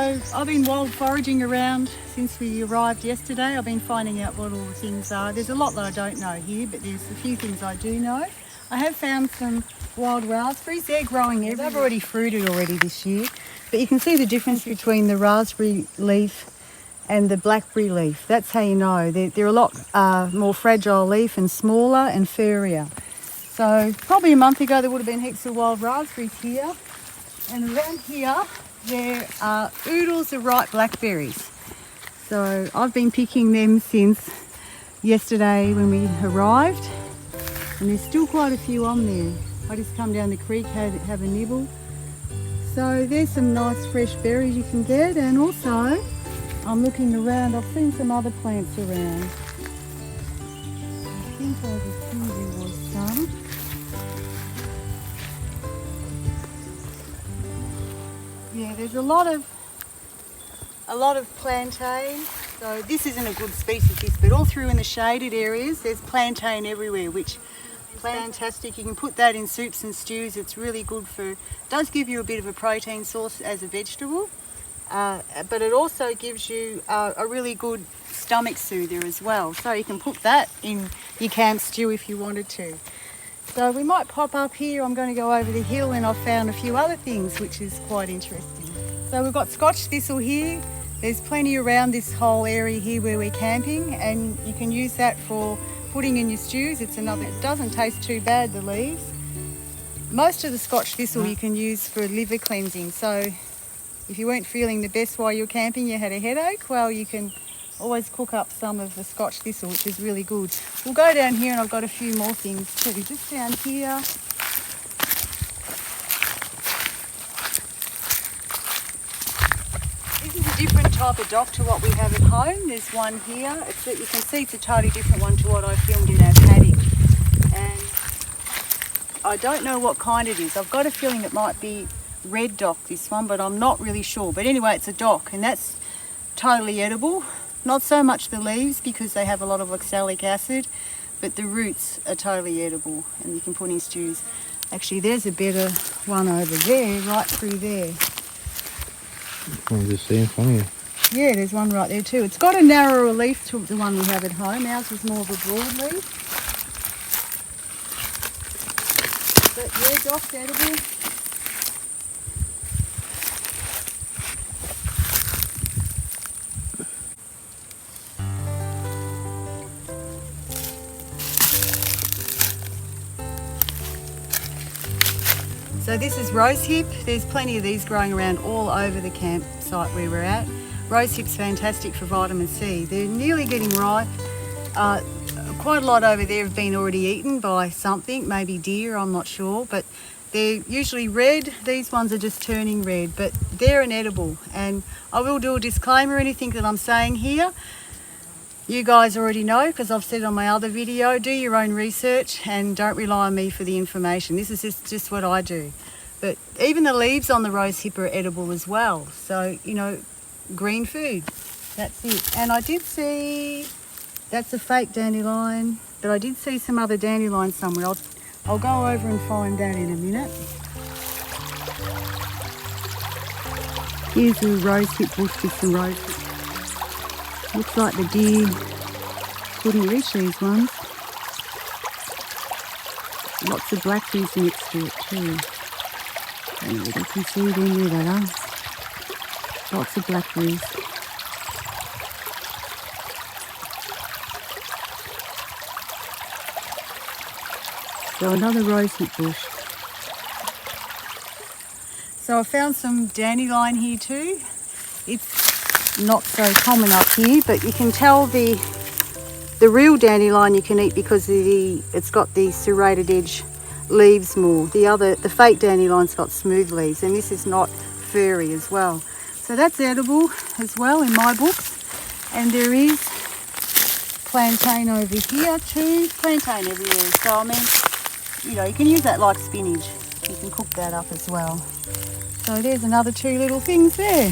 So I've been wild foraging around since we arrived yesterday. I've been finding out what all the things are. There's a lot that I don't know here, but there's a few things I do know. I have found some wild raspberries. They're growing everywhere. They've already fruited already this year, but you can see the difference between the raspberry leaf and the blackberry leaf. That's how you know. They're a lot more fragile leaf and smaller and furrier. So probably a month ago there would have been heaps of wild raspberries here. And around here there are oodles of ripe blackberries. So I've been picking them since yesterday when we arrived. And there's still quite a few on there. I just come down the creek, have a nibble. So there's some nice fresh berries you can get, and also I'm looking around, I've seen some other plants around. I think over here there was some. Yeah, there's a lot of plantain. So this isn't a good species, but all through in the shaded areas there's plantain everywhere, which is fantastic. You can put that in soups and stews. It's really good does give you a bit of a protein source as a vegetable, but it also gives you a really good stomach soother as well. So you can put that in your camp stew if you wanted to. So we might pop up here. I'm going to go over the hill, and I've found a few other things which is quite interesting. So we've got Scotch Thistle here. There's plenty around this whole area here where we're camping, and you can use that for putting in your stews. It doesn't taste too bad, the leaves. Most of the Scotch Thistle you can use for liver cleansing. So if you weren't feeling the best while you're camping, you had a headache, well, you can always cook up some of the Scotch Thistle, which is really good. We'll go down here and I've got a few more things too. Just down here. This is a different type of dock to what we have at home. There's one here. You can see it's a totally different one to what I filmed in our paddock. And I don't know what kind it is. I've got a feeling it might be red dock, this one, but I'm not really sure. But anyway, it's a dock, and that's totally edible. Not so much the leaves because they have a lot of oxalic acid, but the roots are totally edible and you can put in stews. Actually, there's a better one over there, right through there. I'm just seeing from you. Yeah, there's one right there too. It's got a narrower leaf to the one we have at home. Ours is more of a broad leaf. But yeah, dock's edible. So this is Rosehip. There's plenty of these growing around all over the campsite where we're at. Rosehip's fantastic for vitamin C. They're nearly getting ripe. Quite a lot over there have been already eaten by something, maybe deer, I'm not sure, but they're usually red. These ones are just turning red, but they're an edible. And I will do a disclaimer, anything that I'm saying here, you guys already know because I've said on my other video, do your own research and don't rely on me for the information. This is just what I do. But even the leaves on the rosehip are edible as well. So, you know, green food, that's it. And I did see, that's a fake dandelion, but I did see some other dandelion somewhere. I'll go over and find that in a minute. Here's a rosehip bush with some rosehip. Looks like the deer couldn't reach these ones. Lots of blackberries next to it too. And you can see them where they are. Lots of blackberries. So another rosehip bush. So I found some dandelion here too. It's not so common up here, but you can tell the real dandelion you can eat because it's got the serrated edge leaves more. The fake dandelion's got smooth leaves, and this is not furry as well. So that's edible as well in my books. And there is plantain over here too. Plantain everywhere. So I mean, you know, you can use that like spinach. You can cook that up as well. So there's another two little things there.